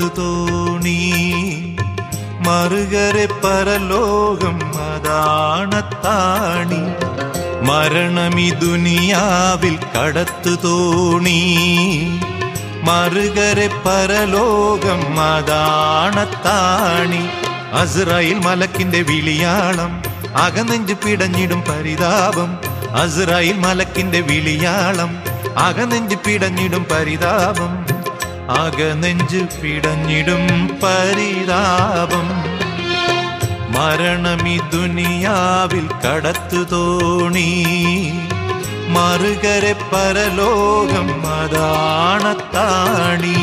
കടത്തു തോണി മറുകരെ പരലോകം അതാണത്താണി മരണമി ദുനിയാവിൽ കടത്തു തോണി മറുകരെ പരലോകം അതാണത്താണി അസ്രായേൽ മലക്കിന്റെ വിളിയാളം അകനെഞ്ച് പിടഞ്ഞിടും പരിതാപം അസ്രായേൽ മലക്കിന്റെ വിളിയാളം അകനെഞ്ച് പിടഞ്ഞിടും പരിതാപം അകനെഞ്ച് പിടഞ്ഞിടും പരിതാപം മരണമി ദുനിയാവിൽ കടത്തു തോണി മറുകരെ പരലോകം അതാണത്താണി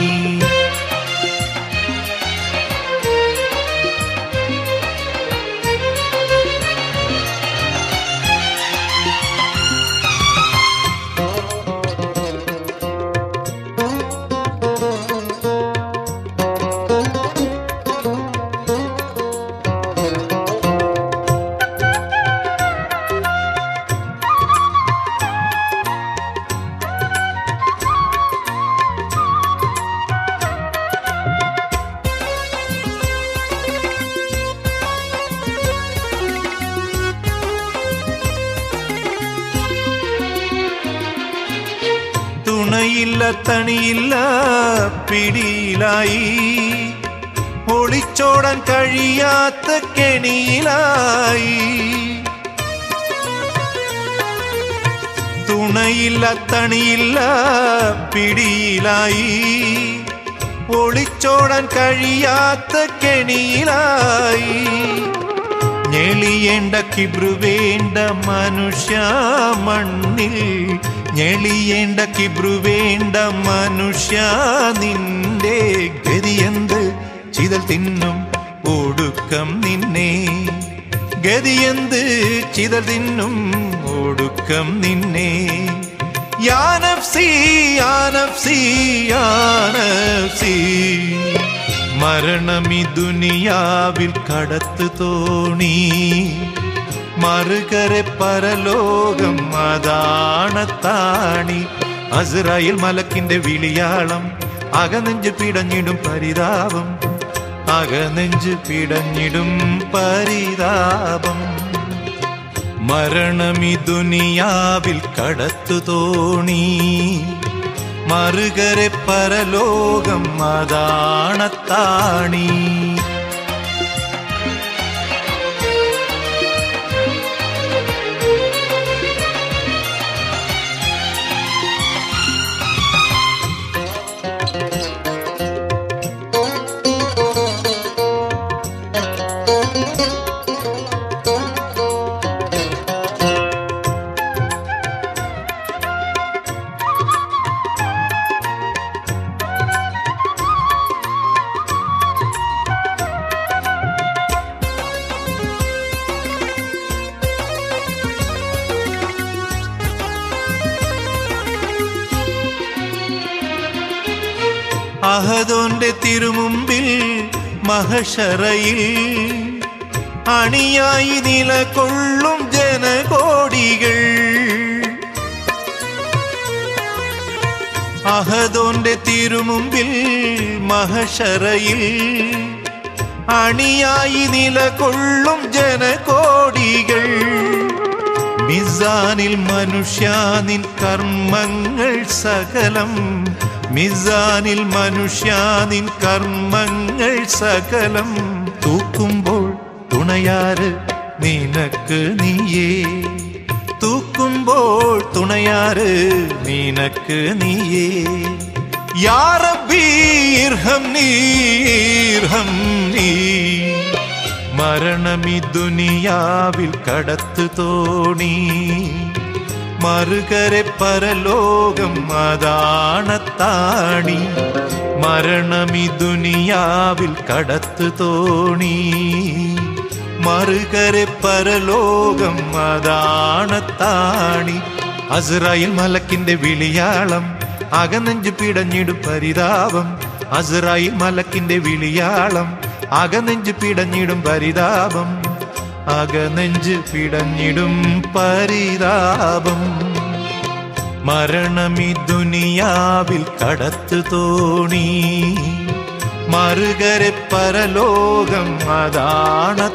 തുണയില്ല തണിയില്ല പിടിയിലായി ഒളിച്ചോടാൻ കഴിയാത്ത കെണിയിലായി തുണയില്ല തണിയില്ല പിടിയിലായി ഒളിച്ചോടാൻ കഴിയാത്ത കെണിയിലായി ഞെളിയേണ്ട കിബ്രു വേണ്ട മനുഷ്യ മണ്ണിൽ ഞെളിയേണ്ട കിബ്രു വേണ്ട മനുഷ്യ നിന്റെ ഗതിയെന്ത് ചിതൽ തിന്നും ഒടുക്കം നിന്നെ ഗതിയെന്ത് ചിതൽ തിന്നും ഒടുക്കം നിന്നെ യാ നഫ്സി യാ നഫ്സി യാ നഫ്സി മരണമി ദുനിയാവിൽ കടത്തു തോണി മറുകരെ പരലോകം അതാണത്താണി അസ്രായേൽ മലക്കിന്റെ വിളിയാളം അകനെഞ്ച് പിടഞ്ഞിടും പരിതാപം അകനെഞ്ച് പിടഞ്ഞിടും പരിതാപം മരണമി ദുനിയാവിൽ കടത്തു തോണി മറുകരെ പരലോകം അതാണത്താണി അഹദോന്റെ തിരുമുമ്പിൽ മഹശറയിൽ അണിയായി നിലകൊള്ളും ജനകോടികൾ അഹദോന്റെ തിരുമുമ്പിൽ മഹശറയിൽ അണിയായി നിലകൊള്ളും ജനകോടികൾ മിസാനിൽ മനുഷ്യാനിൻ കർമ്മങ്ങൾ സകലം മിസാനിൽ മനുഷ്യാനിൻ കർമ്മങ്ങൾ സകലം തൂക്കുമ്പോൾ തുണയാര് നിനക്ക് നീയേ തൂക്കുമ്പോൾ തുണയാര് നിനക്ക് നീയേ യാ റബ്ബി ഇർഹംനീ ഇർഹംനീ മരണമി ദുനിയാവിൽ കടത്തു തോണി മറുകരെ പരലോകം അതാണത്താണി മരണമി ദുനിയാവിൽ കടത്തു തോണി മറുകരെ പരലോകം അതാണത്താണി അസ്രായേൽ മലക്കിന്റെ വിളിയാളം അകനെഞ്ച് പിടഞ്ഞിടും പരിതാപം അസ്രായേൽ മലക്കിന്റെ വിളിയാളം അകനെഞ്ച് പിടഞ്ഞിടും പരിതാപം അകനെഞ്ച് പിടഞ്ഞിടും പരിതാപം മരണമി ദുനിയാവിൽ കടത്തു തോണി മറുകരെ പരലോകം അതാണത്താണി.